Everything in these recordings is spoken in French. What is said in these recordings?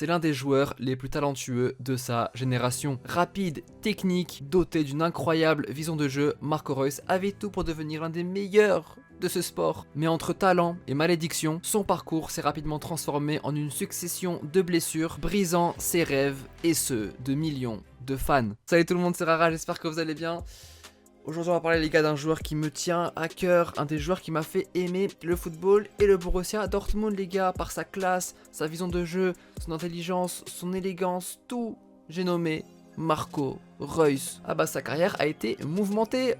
c'est l'un des joueurs les plus talentueux de sa génération. Rapide, technique, doté d'une incroyable vision de jeu, Marco Reus avait tout pour devenir l'un des meilleurs de ce sport. Mais entre talent et malédiction, son parcours s'est rapidement transformé en une succession de blessures, brisant ses rêves et ceux de millions de fans. Salut tout le monde, c'est Rara, j'espère que vous allez bien. Aujourd'hui on va parler les gars d'un joueur qui me tient à cœur, un des joueurs qui m'a fait aimer le football et le Borussia Dortmund les gars, par sa classe, sa vision de jeu, son intelligence, son élégance, tout. J'ai nommé Marco Reus. Ah bah sa carrière a été mouvementée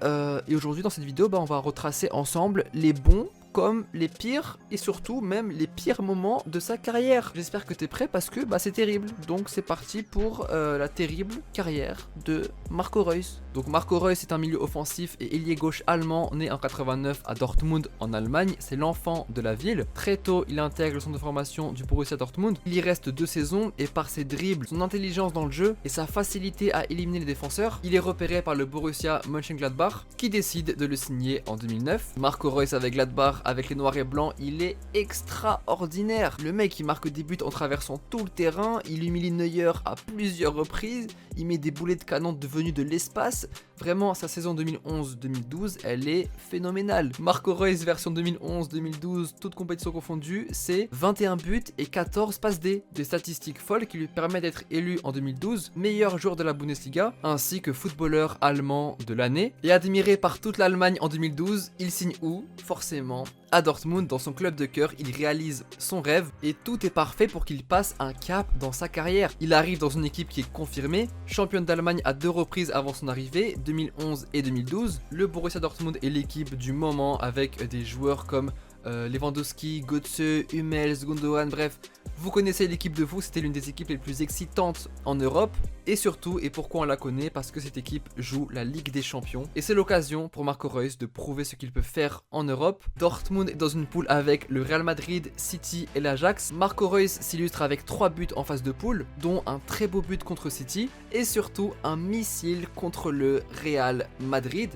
et aujourd'hui dans cette vidéo on va retracer ensemble les bons comme les pires et surtout même les pires moments de sa carrière. J'espère que t'es prêt parce que c'est terrible. Donc c'est parti pour la terrible carrière de Marco Reus. Donc Marco Reus est un milieu offensif et ailier gauche allemand né en 89 à Dortmund en Allemagne. C'est l'enfant de la ville. Très tôt il intègre le centre de formation du Borussia Dortmund. Il y reste 2 saisons et par ses dribbles, son intelligence dans le jeu et sa facilité à éliminer les défenseurs, il est repéré par le Borussia Mönchengladbach qui décide de le signer en 2009. Marco Reus avec Gladbach, avec les noirs et blancs, il est extraordinaire. Le mec il marque des buts en traversant tout le terrain, il humilie Neuer à plusieurs reprises, il met des boulets de canon devenus de l'espace. Vraiment sa saison 2011-2012 elle est phénoménale. Marco Reus version 2011-2012, toutes compétitions confondues, c'est 21 buts et 14 passes D. Des statistiques folles qui lui permettent d'être élu en 2012 meilleur joueur de la Bundesliga ainsi que footballeur allemand de l'année. Et admiré par toute l'Allemagne en 2012, il signe où? Forcément à Dortmund, dans son club de cœur, il réalise son rêve et tout est parfait pour qu'il passe un cap dans sa carrière. Il arrive dans une équipe qui est confirmée, championne d'Allemagne à 2 reprises avant son arrivée, 2011 et 2012. Le Borussia Dortmund est l'équipe du moment avec des joueurs comme Lewandowski, Götze, Hummels, Gundogan, bref, vous connaissez l'équipe de vous, c'était l'une des équipes les plus excitantes en Europe. Et surtout, et pourquoi on la connaît? Parce que cette équipe joue la Ligue des Champions. Et c'est l'occasion pour Marco Reus de prouver ce qu'il peut faire en Europe. Dortmund est dans une poule avec le Real Madrid, City et l'Ajax. Marco Reus s'illustre avec 3 buts en phase de poule, dont un très beau but contre City. Et surtout un missile contre le Real Madrid.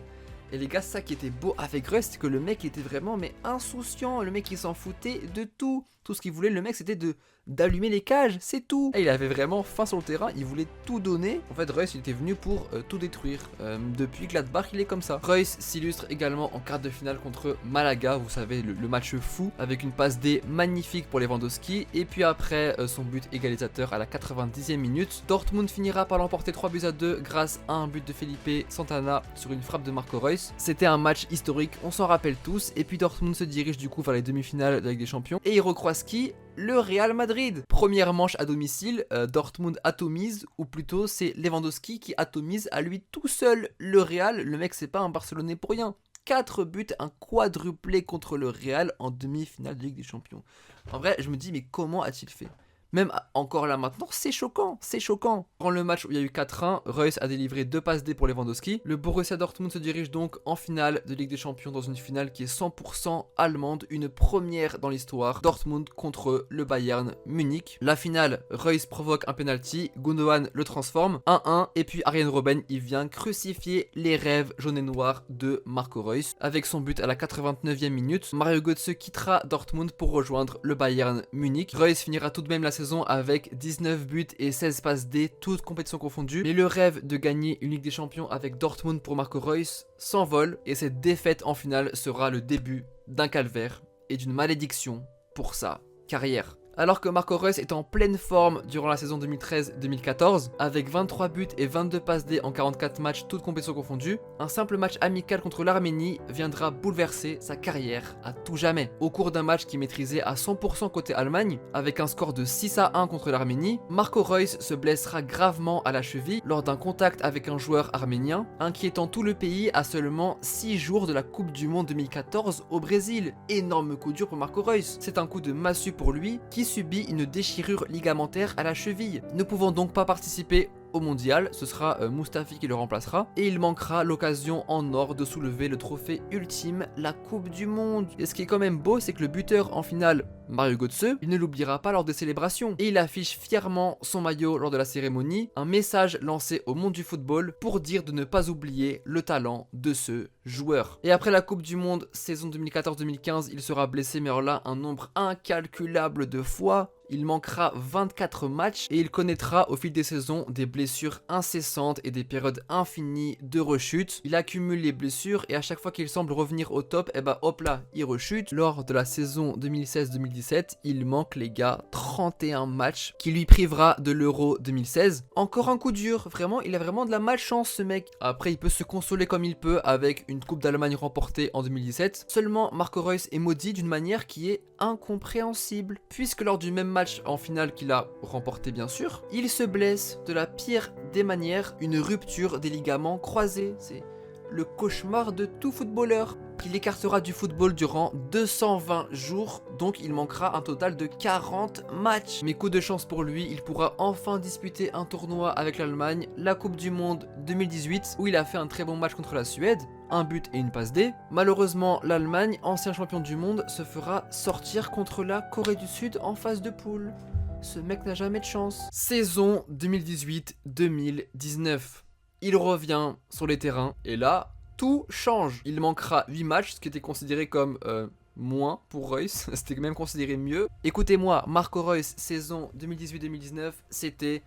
Et les gars, ça qui était beau avec Reus, c'est que le mec était vraiment insouciant. Le mec il s'en foutait de tout. Tout ce qu'il voulait, le mec, c'était d'allumer les cages, c'est tout. Et il avait vraiment faim sur le terrain, il voulait tout donner. En fait, Reus, il était venu pour tout détruire. Depuis Gladbach, il est comme ça. Reus s'illustre également en quart de finale contre Malaga, vous savez, le match fou, avec une passe D magnifique pour Lewandowski. Et puis après, son but égalisateur à la 90e minute. Dortmund finira par l'emporter 3-2 grâce à un but de Felipe Santana sur une frappe de Marco Reus. C'était un match historique, on s'en rappelle tous. Et puis Dortmund se dirige du coup vers les demi-finales de la Ligue des Champions. Et il recroise qui? Le Real Madrid. Première manche à domicile, Dortmund atomise, ou plutôt c'est Lewandowski qui atomise à lui tout seul le Real. Le mec c'est pas un Barcelonais pour rien. 4 buts, un quadruplé contre le Real en demi-finale de Ligue des Champions. En vrai je me dis mais comment a-t-il fait? Même encore là maintenant, c'est choquant, c'est choquant. Dans le match où il y a eu 4-1, Reus a délivré 2 passes D pour Lewandowski. Le Borussia Dortmund se dirige donc en finale de Ligue des Champions dans une finale qui est 100% allemande, une première dans l'histoire. Dortmund contre le Bayern Munich. La finale, Reus provoque un penalty, Gundogan le transforme, 1-1, et puis Arjen Robben, il vient crucifier les rêves jaunes et noirs de Marco Reus. Avec son but à la 89e minute, Mario Götze quittera Dortmund pour rejoindre le Bayern Munich. Reus finira tout de même la saison avec 19 buts et 16 passes D, toutes compétitions confondues. Mais le rêve de gagner une Ligue des Champions avec Dortmund pour Marco Reus s'envole et cette défaite en finale sera le début d'un calvaire et d'une malédiction pour sa carrière. Alors que Marco Reus est en pleine forme durant la saison 2013-2014, avec 23 buts et 22 passes D en 44 matchs, toutes compétitions confondues, un simple match amical contre l'Arménie viendra bouleverser sa carrière à tout jamais. Au cours d'un match qui maîtrisait à 100% côté Allemagne, avec un score de 6-1 contre l'Arménie, Marco Reus se blessera gravement à la cheville lors d'un contact avec un joueur arménien, inquiétant tout le pays à seulement 6 jours de la Coupe du Monde 2014 au Brésil. Énorme coup dur pour Marco Reus. C'est un coup de massue pour lui qui subit une déchirure ligamentaire à la cheville, ne pouvant donc pas participer au mondial. Ce sera Mustafi qui le remplacera et il manquera l'occasion en or de soulever le trophée ultime, la Coupe du Monde. Et ce qui est quand même beau, c'est que le buteur en finale, Mario Götze, il ne l'oubliera pas lors des célébrations et il affiche fièrement son maillot lors de la cérémonie, un message lancé au monde du football pour dire de ne pas oublier le talent de ce joueur. Et après la Coupe du Monde saison 2014-2015, il sera blessé, mais alors là un nombre incalculable de fois. Il manquera 24 matchs et il connaîtra au fil des saisons des blessures incessantes et des périodes infinies de rechute. Il accumule les blessures et à chaque fois qu'il semble revenir au top, et bah hop là, il rechute. Lors de la saison 2016-2017, il manque les gars 31 matchs qui lui privera de l'Euro 2016. Encore un coup dur, vraiment, il a vraiment de la malchance ce mec. Après, il peut se consoler comme il peut avec une Coupe d'Allemagne remportée en 2017. Seulement, Marco Reus est maudit d'une manière qui est incompréhensible, puisque lors du même match en finale qu'il a remporté bien sûr, il se blesse de la pire des manières, une rupture des ligaments croisés. C'est le cauchemar de tout footballeur. Il écartera du football durant 220 jours, donc il manquera un total de 40 matchs. Mais coup de chance pour lui, il pourra enfin disputer un tournoi avec l'Allemagne, la Coupe du Monde 2018, où il a fait un très bon match contre la Suède, un but et une passe D. Malheureusement, l'Allemagne, ancien champion du monde, se fera sortir contre la Corée du Sud en phase de poule. Ce mec n'a jamais de chance. Saison 2018-2019. Il revient sur les terrains et là, tout change. Il manquera 8 matchs, ce qui était considéré comme moins pour Reus. C'était même considéré mieux. Écoutez-moi, Marco Reus, saison 2018-2019, c'était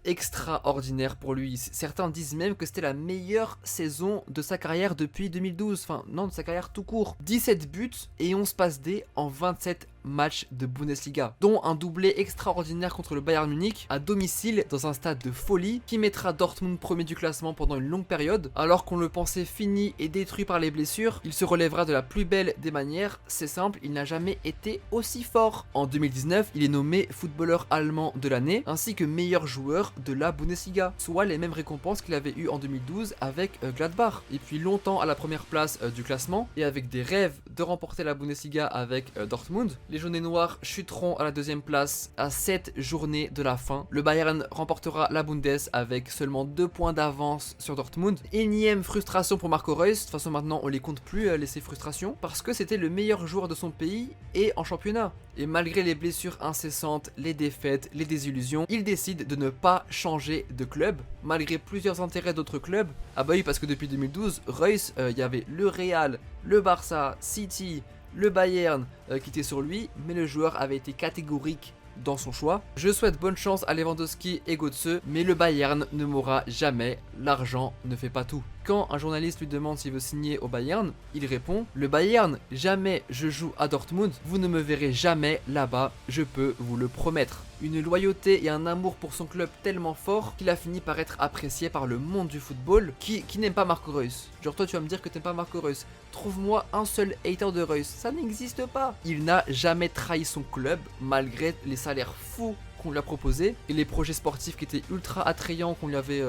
extraordinaire pour lui. Certains disent même que c'était la meilleure saison de sa carrière depuis 2012. Enfin, non, de sa carrière tout court. 17 buts et 11 passes D en 27 matchs de Bundesliga, dont un doublé extraordinaire contre le Bayern Munich à domicile dans un stade de folie qui mettra Dortmund premier du classement pendant une longue période. Alors qu'on le pensait fini et détruit par les blessures, il se relèvera de la plus belle des manières. C'est simple, il n'a jamais été aussi fort. En 2019, il est nommé footballeur allemand de l'année ainsi que meilleur joueur de la Bundesliga, soit les mêmes récompenses qu'il avait eu en 2012 avec Gladbach. Et puis longtemps à la première place du classement et avec des rêves de remporter la Bundesliga avec Dortmund. Les jaunes et noirs chuteront à la deuxième place à 7 journées de la fin. Le Bayern remportera la Bundes avec seulement 2 points d'avance sur Dortmund. Énième frustration pour Marco Reus. De toute façon maintenant on les compte plus ces frustrations parce que c'était le meilleur joueur de son pays et en championnat. Et malgré les blessures incessantes, les défaites, les désillusions, il décide de ne pas changer de club malgré plusieurs intérêts d'autres clubs. Ah bah oui, parce que depuis 2012, Reus, il y avait le Real, le Barça, City, le Bayern qui était sur lui, mais le joueur avait été catégorique dans son choix. Je souhaite bonne chance à Lewandowski et Götze, mais le Bayern ne mourra jamais, l'argent ne fait pas tout. Quand un journaliste lui demande s'il veut signer au Bayern, il répond « Le Bayern, jamais je joue à Dortmund, vous ne me verrez jamais là-bas, je peux vous le promettre ». Une loyauté et un amour pour son club tellement fort qu'il a fini par être apprécié par le monde du football qui n'aime pas Marco Reus. Genre toi tu vas me dire que t'aimes pas Marco Reus, trouve-moi un seul hater de Reus, ça n'existe pas. Il n'a jamais trahi son club malgré les salaires fous qu'on lui a proposé et les projets sportifs qui étaient ultra attrayants qu'on lui avait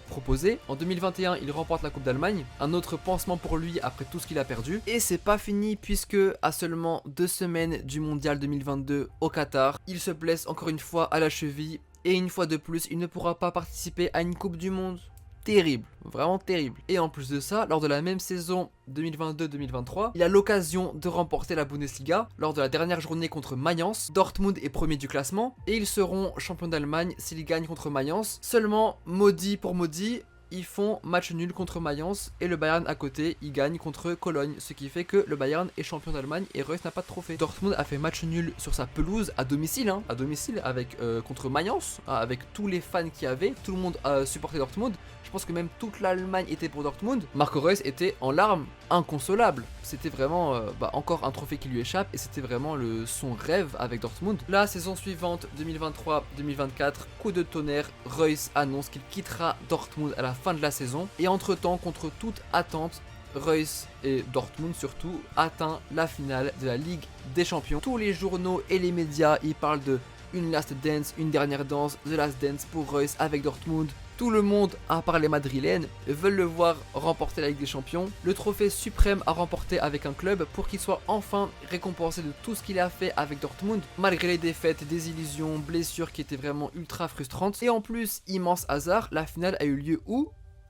proposé. En 2021, il remporte la Coupe d'Allemagne, un autre pansement pour lui après tout ce qu'il a perdu. Et c'est pas fini puisque à seulement 2 semaines du Mondial 2022 au Qatar, il se blesse encore une fois à la cheville et une fois de plus, il ne pourra pas participer à une Coupe du Monde. Terrible, vraiment terrible. Et en plus de ça, lors de la même saison 2022-2023, il a l'occasion de remporter la Bundesliga lors de la dernière journée contre Mayence. Dortmund est premier du classement et ils seront champions d'Allemagne s'ils gagnent contre Mayence. Seulement, maudit pour maudit, ils font match nul contre Mayence et le Bayern à côté, il gagne contre Cologne, ce qui fait que le Bayern est champion d'Allemagne et Reus n'a pas de trophée. Dortmund a fait match nul sur sa pelouse à domicile avec contre Mayence, avec tous les fans qu'il y avait, tout le monde a supporté Dortmund. Je pense que même toute l'Allemagne était pour Dortmund. Marco Reus était en larmes, inconsolable. C'était vraiment encore un trophée qui lui échappe et c'était vraiment son rêve avec Dortmund. La saison suivante, 2023-2024, coup de tonnerre, Reus annonce qu'il quittera Dortmund à la fin de la saison. Et entre-temps, contre toute attente, Reus et Dortmund surtout atteint la finale de la Ligue des Champions. Tous les journaux et les médias, ils parlent de une last dance, une dernière danse, the last dance pour Reus avec Dortmund. Tout le monde, à part les Madrilènes, veulent le voir remporter la Ligue des Champions, le trophée suprême à remporter avec un club pour qu'il soit enfin récompensé de tout ce qu'il a fait avec Dortmund, malgré les défaites, désillusions, blessures qui étaient vraiment ultra frustrantes. Et en plus, immense hasard, la finale a eu lieu où ?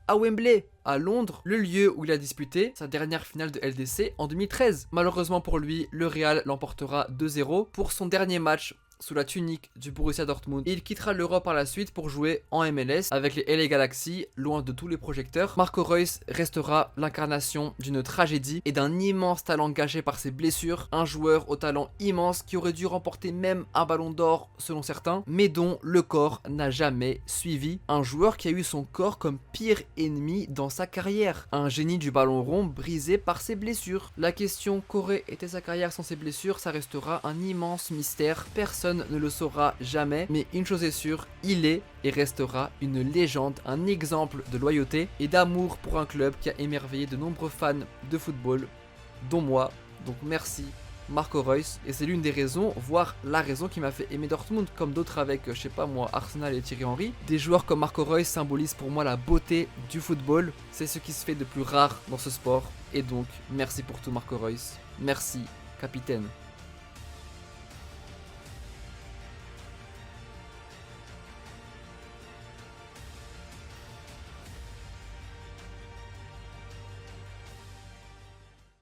À Wembley, à Londres, le lieu où il a disputé sa dernière finale de LDC en 2013. Malheureusement pour lui, le Real l'emportera 2-0 pour son dernier match sous la tunique du Borussia Dortmund. Il quittera l'Europe par la suite pour jouer en MLS avec les LA Galaxy, loin de tous les projecteurs. Marco Reus restera l'incarnation d'une tragédie et d'un immense talent gâché par ses blessures. Un joueur au talent immense qui aurait dû remporter même un ballon d'or selon certains, mais dont le corps n'a jamais suivi. Un joueur qui a eu son corps comme pire ennemi dans sa carrière. Un génie du ballon rond brisé par ses blessures. La question qu'aurait été sa carrière sans ses blessures, ça restera un immense mystère. Personne ne le saura jamais, mais une chose est sûre, il est et restera une légende, un exemple de loyauté et d'amour pour un club qui a émerveillé de nombreux fans de football, dont moi. Donc merci Marco Reus, et c'est l'une des raisons, voire la raison qui m'a fait aimer Dortmund, comme d'autres avec, je sais pas moi, Arsenal et Thierry Henry. Des joueurs comme Marco Reus symbolisent pour moi la beauté du football, c'est ce qui se fait de plus rare dans ce sport, et donc merci pour tout Marco Reus, merci capitaine.